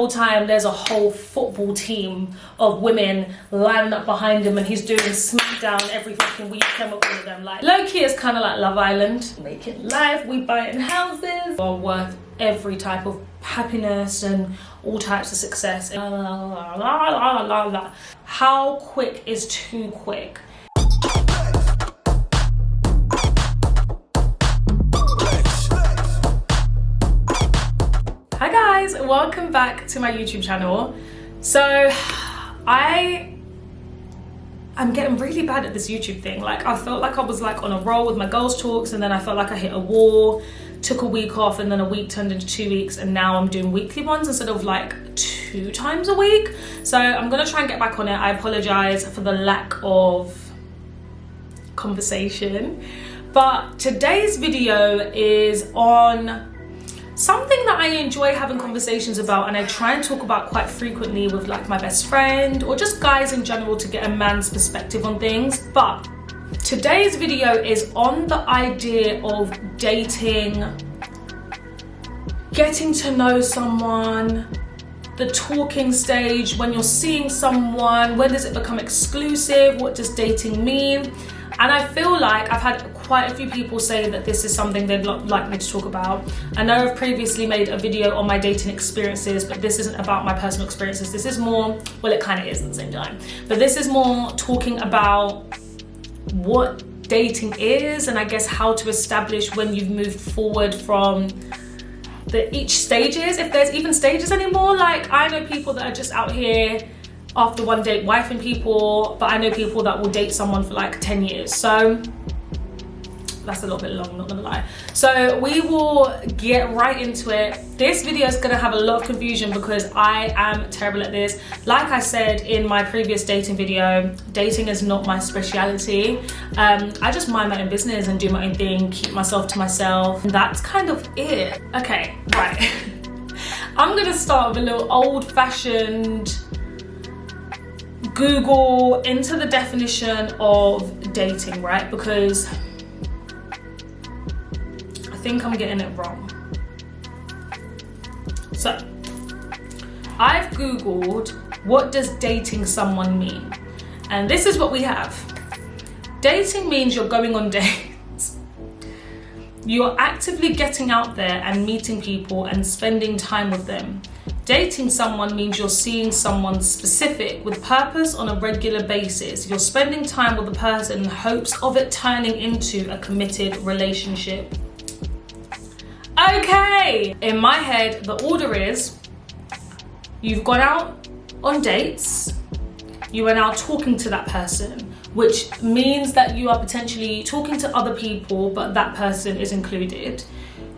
whole time there's a whole football team of women lining up behind him and he's doing SmackDown every fucking weekend with all of them. Like, low-key is kind of like Love Island. Making life, we buying houses. Are worth every type of happiness and all types of success. How quick is too quick? Hi guys, welcome back to my YouTube channel. So I'm getting really bad at this YouTube thing. Like, I felt like I was like on a roll with my girls talks, and then I felt like I hit a wall, took a week off, and then a week turned into 2 weeks, and now I'm doing weekly ones instead of like 2 times a week. So I'm gonna try and get back on it. I apologize for the lack of conversation, but today's video is on something that I enjoy having conversations about, and I try and talk about quite frequently with like my best friend or just guys in general to get a man's perspective on things. But today's video is on the idea of dating, getting to know someone, the talking stage, when you're seeing someone, when does it become exclusive, what does dating mean? And I feel like I've had quite a few people say that this is something they'd like me to talk about. I know I've previously made a video on my dating experiences, but this isn't about my personal experiences. This is more, well, it kind of is at the same time, but this is more talking about what dating is, and I guess how to establish when you've moved forward from each stages, if there's even stages anymore. Like, I know people that are just out here after one date wifing people, but I know people that will date someone for like 10 years. So that's a little bit long, not gonna lie. So we will get right into it. This video is gonna have a lot of confusion because I am terrible at this. Like I said in my previous dating video, dating is not my speciality. I just mind my own business and do my own thing, keep myself to myself. And that's kind of it. Okay, right. I'm gonna start with a little old-fashioned Google into the definition of dating, right? Because I think I'm getting it wrong. So I've Googled, what does dating someone mean? And this is what we have. Dating means you're going on dates. You're actively getting out there and meeting people and spending time with them. Dating someone means you're seeing someone specific with purpose on a regular basis. You're spending time with the person in hopes of it turning into a committed relationship. Okay, in my head, the order is you've gone out on dates, you are now talking to that person, which means that you are potentially talking to other people, but that person is included.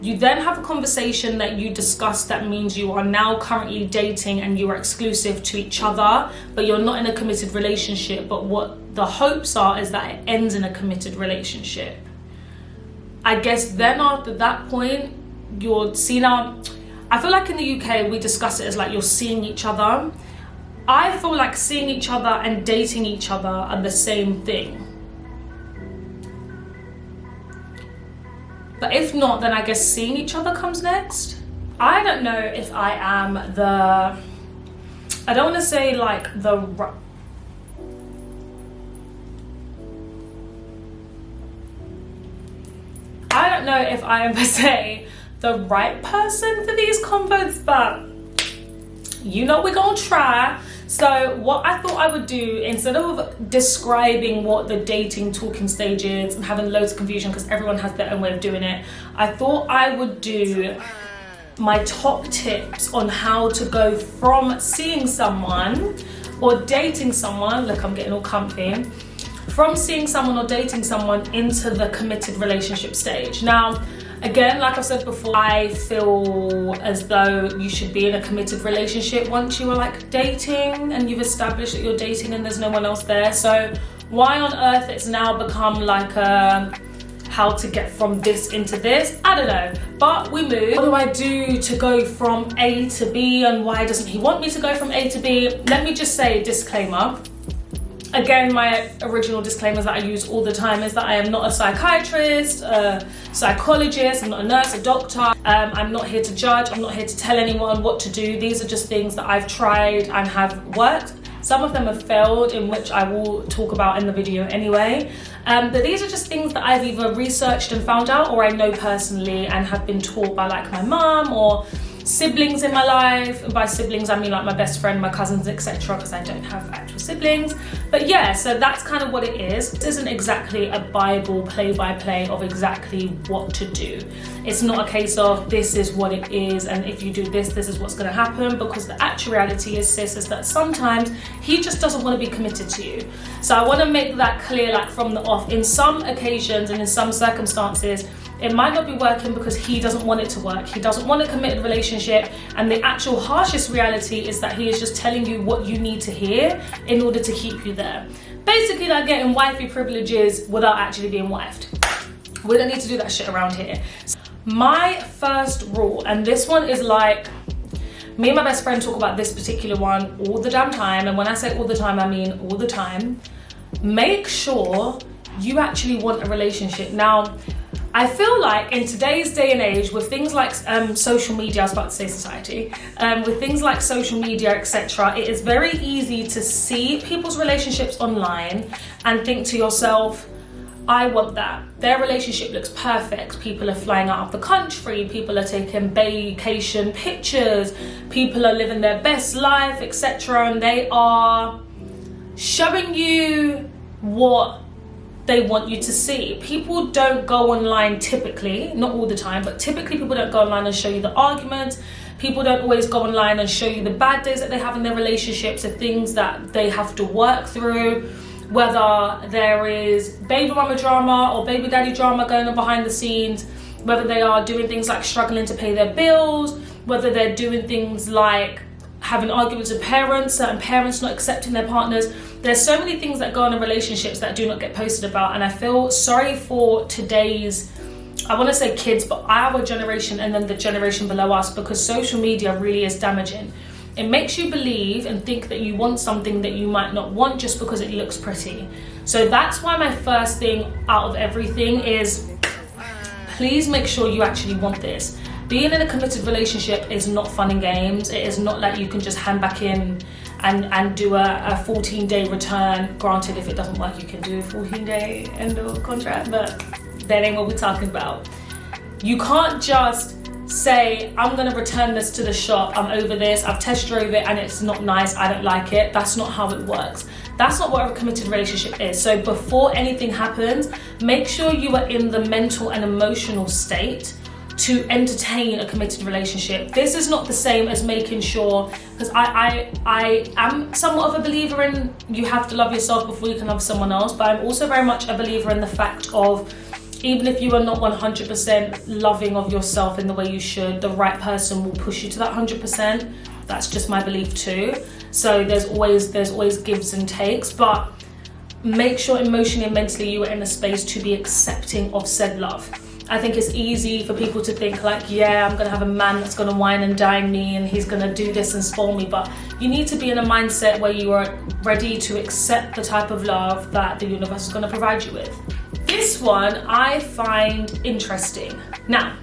You then have a conversation that you discuss that means you are now currently dating and you are exclusive to each other, but you're not in a committed relationship. But what the hopes are is that it ends in a committed relationship. I guess then after that point, you're seeing out. I feel like in the UK, we discuss it as like you're seeing each other. I feel like seeing each other and dating each other are the same thing. But if not, then I guess seeing each other comes next. I don't know if I am I don't want to say like I don't know if I am per se the right person for these convos, but you know we're gonna try. So what I thought I would do, instead of describing what the dating talking stage is and having loads of confusion because everyone has their own way of doing it, I thought I would do my top tips on how to go from seeing someone or dating someone, look, I'm getting all comfy, from seeing someone or dating someone into the committed relationship stage. Now, again, like I've said before, I feel as though you should be in a committed relationship once you are like dating and you've established that you're dating and there's no one else there. So why on earth it's now become like a how to get from this into this, I don't know, but we move. What do I do to go from A to B, and why doesn't he want me to go from A to B? Let me just say, disclaimer, Again, my original disclaimers that I use all the time is that I am not a psychiatrist, a psychologist, I'm not a nurse, a doctor. I'm not here to judge, I'm not here to tell anyone what to do. These are just things that I've tried and have worked. Some of them have failed, in which I will talk about in the video anyway. But these are just things that I've either researched and found out, or I know personally and have been taught by like my mum or siblings in my life. And by siblings I mean like my best friend, my cousins, etc., because I don't have actual siblings. But yeah, so that's kind of what it is. It isn't exactly a Bible play-by-play of exactly what to do. It's not a case of this is what it is and if you do this, this is what's going to happen, because the actual reality is, sis, is that sometimes he just doesn't want to be committed to you. So I want to make that clear, like from the off. In some occasions and in some circumstances, it might not be working because he doesn't want it to work. He doesn't want a committed relationship, and the actual harshest reality is that he is just telling you what you need to hear in order to keep you there. Basically like getting wifey privileges without actually being wifed. We don't need to do that shit around here. My first rule, and this one is like, me and my best friend talk about this particular one all the damn time, and when I say all the time, I mean all the time. Make sure you actually want a relationship. Now, I feel like in today's day and age, with things like social media, I was about to say society, with things like social media, etc., it is very easy to see people's relationships online and think to yourself, I want that. Their relationship looks perfect. People are flying out of the country, people are taking vacation pictures, people are living their best life, etc., and they are showing you what they want you to see. People don't go online typically, not all the time, but typically people don't go online and show you the arguments. People don't always go online and show you the bad days that they have in their relationships, the things that they have to work through, whether there is baby mama drama or baby daddy drama going on behind the scenes, whether they are doing things like struggling to pay their bills, whether they're doing things like having arguments with parents, certain parents not accepting their partners. There's so many things that go on in relationships that do not get posted about, and I feel sorry for today's, I want to say kids, but our generation and then the generation below us, because social media really is damaging. It makes you believe and think that you want something that you might not want just because it looks pretty. So that's why my first thing out of everything is, please make sure you actually want this. Being in a committed relationship is not fun and games. It is not like you can just hand back in and do a 14-day return. Granted, if it doesn't work, you can do a 14-day end of contract, but that ain't what we're talking about. You can't just say, I'm gonna return this to the shop, I'm over this, I've test drove it and it's not nice, I don't like it. That's not how it works. That's not what a committed relationship is. So before anything happens, make sure you are in the mental and emotional state to entertain a committed relationship. This is not the same as making sure, because I am somewhat of a believer in you have to love yourself before you can love someone else, but I'm also very much a believer in the fact of, even if you are not 100% loving of yourself in the way you should, the right person will push you to that 100%. That's just my belief too. So there's always gives and takes, but make sure emotionally and mentally you are in a space to be accepting of said love. I think it's easy for people to think like, yeah, I'm gonna have a man that's gonna wine and dine me and he's gonna do this and spoil me, but you need to be in a mindset where you are ready to accept the type of love that the universe is gonna provide you with. This one I find interesting. Now,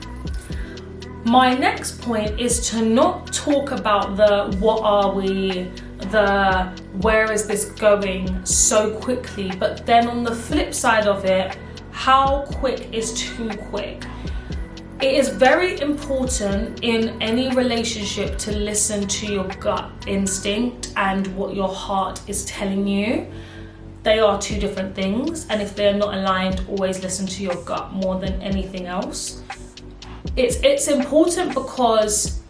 my next point is to not talk about the what are we, the where is this going so quickly, but then on the flip side of it, how quick is too quick? It is very important in any relationship to listen to your gut instinct and what your heart is telling you. They are two different things, and if they're not aligned, always listen to your gut more than anything else. It's important because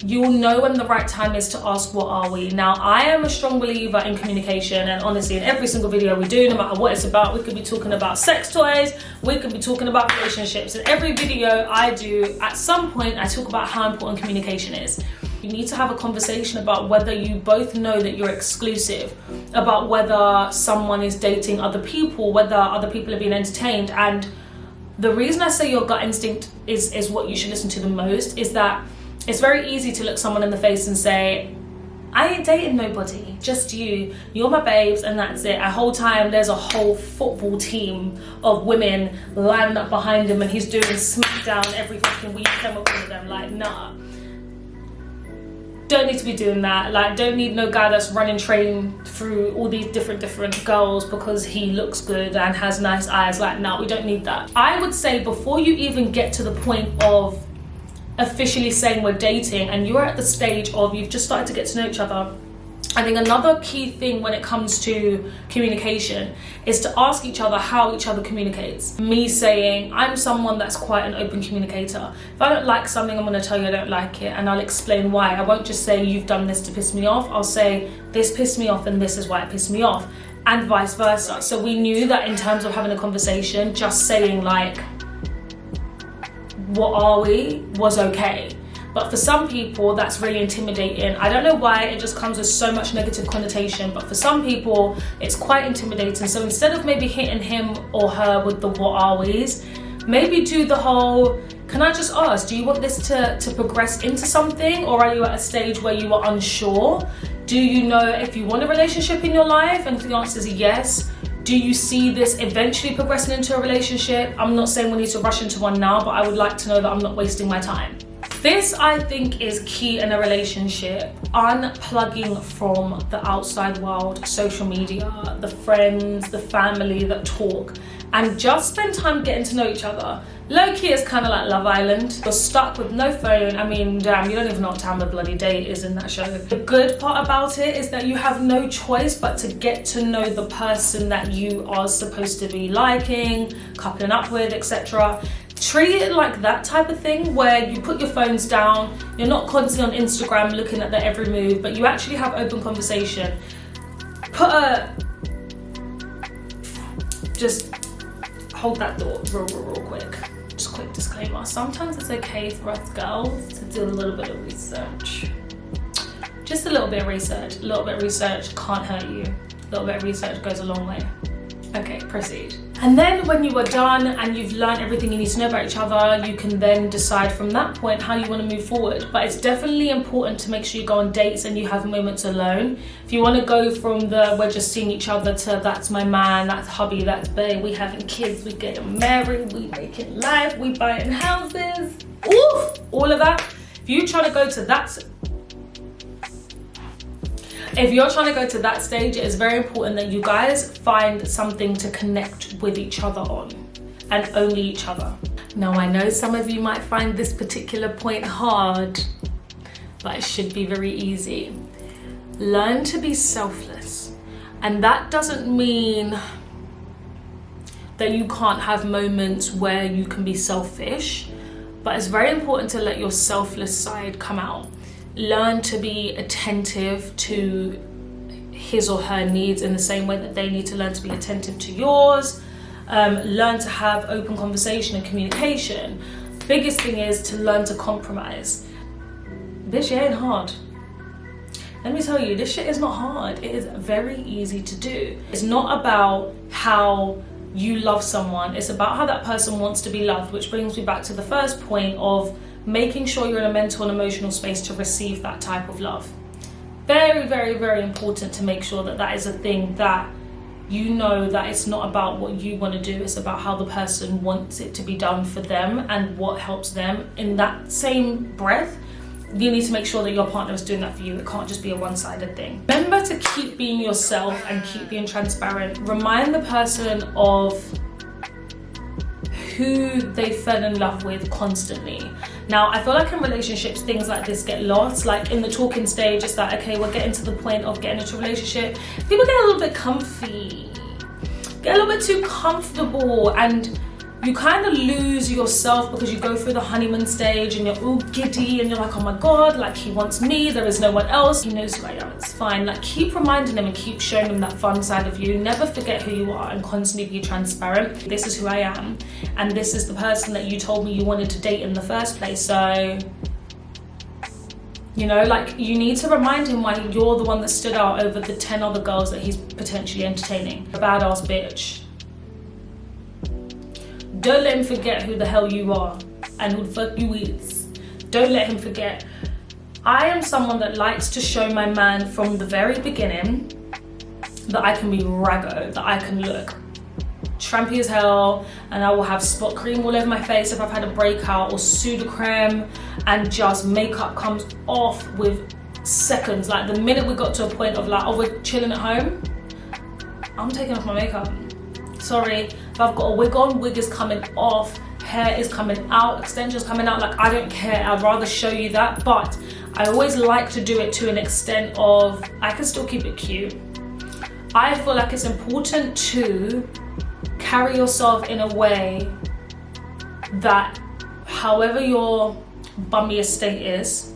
you'll know when the right time is to ask, what are we? Now, I am a strong believer in communication, and honestly, in every single video we do, no matter what it's about, we could be talking about sex toys, we could be talking about relationships. In every video I do, at some point, I talk about how important communication is. You need to have a conversation about whether you both know that you're exclusive, about whether someone is dating other people, whether other people are being entertained. And the reason I say your gut instinct is what you should listen to the most is that it's very easy to look someone in the face and say, I ain't dating nobody, just you. You're my babes and that's it. A whole time there's a whole football team of women lining up behind him and he's doing smackdown every fucking week with them. Like, nah. Don't need to be doing that. Like, don't need no guy that's running train through all these different girls because he looks good and has nice eyes. Like, no, we don't need that. I would say before you even get to the point of officially saying we're dating and you're at the stage of you've just started to get to know each other, I think another key thing when it comes to communication is to ask each other how each other communicates. Me saying, I'm someone that's quite an open communicator. If I don't like something, I'm going to tell you I don't like it and I'll explain why. I won't just say you've done this to piss me off. I'll say this pissed me off and this is why it pissed me off, and vice versa. So we knew that in terms of having a conversation, just saying like, what are we, was okay. But for some people that's really intimidating. I don't know why, it just comes with so much negative connotation, but for some people it's quite intimidating. So instead of maybe hitting him or her with the what are we's, maybe do the whole, can I just ask, do you want this to progress into something, or are you at a stage where you are unsure? Do you know if you want a relationship in your life? And if the answer is yes, do you see this eventually progressing into a relationship? I'm not saying we need to rush into one now, but I would like to know that I'm not wasting my time. This, I think, is key in a relationship. Unplugging from the outside world, social media, the friends, the family that talk, and just spend time getting to know each other. Low-key is kind of like Love Island. You're stuck with no phone. I mean, damn, you don't even know what time the bloody day is in that show. The good part about it is that you have no choice but to get to know the person that you are supposed to be liking, coupling up with, etc. Treat it like that type of thing where you put your phones down, you're not constantly on Instagram looking at their every move, but you actually have open conversation. Just hold that thought real quick. Just a quick disclaimer. Sometimes it's okay for us girls to do a little bit of research. Just a little bit of research. A little bit of research can't hurt you. A little bit of research goes a long way. Okay, proceed. And then when you are done and you've learned everything you need to know about each other, you can then decide from that point how you want to move forward. But it's definitely important to make sure you go on dates and you have moments alone. If you want to go from the we're just seeing each other to that's my man, that's hubby, that's bae, we having kids, we getting married, we making life, we buying houses, oof, all of that. If you're trying to go to that stage, it is very important that you guys find something to connect with each other on, and only each other. Now, I know some of you might find this particular point hard, but it should be very easy. Learn to be selfless. And that doesn't mean that you can't have moments where you can be selfish, but it's very important to let your selfless side come out. Learn to be attentive to his or her needs in the same way that they need to learn to be attentive to yours. Learn to have open conversation and communication. Biggest thing is to learn to compromise. This shit ain't hard. Let me tell you, this shit is not hard. It is very easy to do. It's not about how you love someone. It's about how that person wants to be loved, which brings me back to the first point of making sure you're in a mental and emotional space to receive that type of love. Very, very, very important to make sure that that is a thing that you know that it's not about what you want to do, it's about how the person wants it to be done for them and what helps them. In that same breath, you need to make sure that your partner is doing that for you. It can't just be a one-sided thing. Remember to keep being yourself and keep being transparent. Remind the person of who they fell in love with constantly. Now, I feel like in relationships, things like this get lost. Like in the talking stage, it's like, okay, we're getting to the point of getting into a relationship. People get a little bit comfy, get a little bit too comfortable, and you kind of lose yourself because you go through the honeymoon stage and you're all giddy and you're like, oh my God, like he wants me, there is no one else, he knows who I am, it's fine. Like keep reminding him and keep showing him that fun side of you. Never forget who you are and constantly be transparent. This is who I am and this is the person that you told me you wanted to date in the first place. So, you know, like you need to remind him why you're the one that stood out over the 10 other girls that he's potentially entertaining. A badass bitch. Don't let him forget who the hell you are and who the fuck you is. Don't let him forget I am someone that likes to show my man from the very beginning that I can be raggo, that I can look trampy as hell, and I will have spot cream all over my face if I've had a breakout, or Sudocreme, and just makeup comes off with seconds. Like the minute we got to a point of like, oh, we're chilling at home, I'm taking off my makeup. Sorry, if I've got a wig on, wig is coming off, hair is coming out, extensions coming out, like I don't care. I'd rather show you that. But I always like to do it to an extent of I can still keep it cute. I feel like it's important to carry yourself in a way that however your bummy estate is,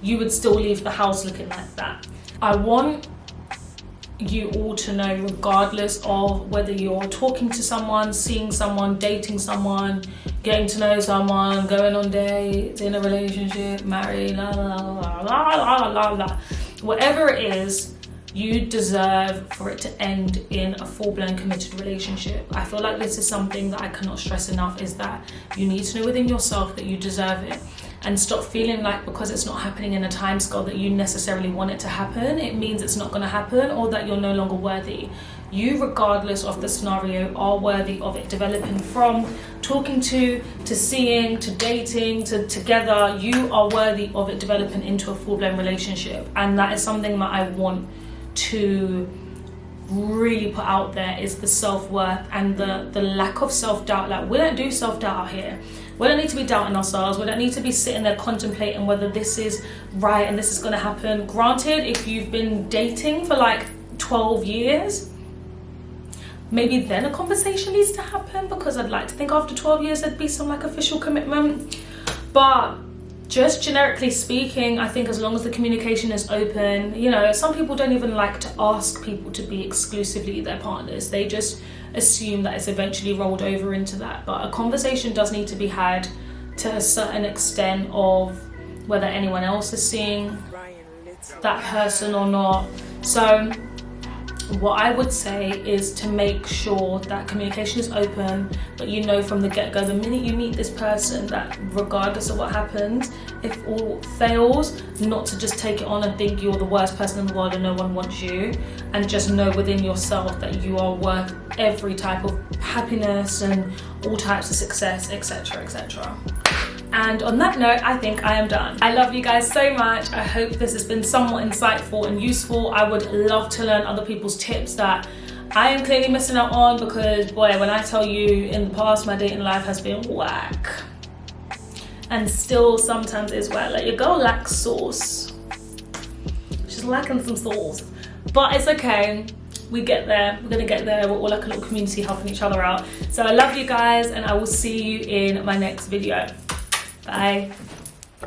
you would still leave the house looking like that. I want you all to know, regardless of whether you're talking to someone, seeing someone, dating someone, getting to know someone, going on dates, in a relationship, married, la la la la la la la, whatever it is, you deserve for it to end in a full-blown committed relationship. I feel like this is something that I cannot stress enough, is that you need to know within yourself that you deserve it, and stop feeling like because it's not happening in a time scale that you necessarily want it to happen, it means it's not going to happen, or that you're no longer worthy. You, regardless of the scenario, are worthy of it developing. From talking to seeing, to dating, to together, you are worthy of it developing into a full-blown relationship. And that is something that I want to really put out there, is the self-worth and the lack of self-doubt. Like, we don't do self-doubt out here. We don't need to be doubting ourselves. We don't need to be sitting there contemplating whether this is right and this is going to happen. Granted, if you've been dating for like 12 years, maybe then a conversation needs to happen, because I'd like to think after 12 years there'd be some like official commitment. But just generically speaking, I think as long as the communication is open, you know, some people don't even like to ask people to be exclusively their partners. They just assume that it's eventually rolled over into that. But a conversation does need to be had to a certain extent of whether anyone else is seeing that person or not. So what I would say is to make sure that communication is open, but you know from the get-go, the minute you meet this person, that regardless of what happens, if all fails, not to just take it on and think you're the worst person in the world and no one wants you, and just know within yourself that you are worth every type of happiness and all types of success, etc., etc. And on that note, I think I am done. I love you guys so much. I hope this has been somewhat insightful and useful. I would love to learn other people's tips that I am clearly missing out on, because boy, when I tell you, in the past my dating life has been whack, and still sometimes is whack. Like, your girl lacks sauce. She's lacking some sauce, but it's okay. We get there. We're gonna get there. We're all like a little community helping each other out. So I love you guys, and I will see you in my next video. Bye.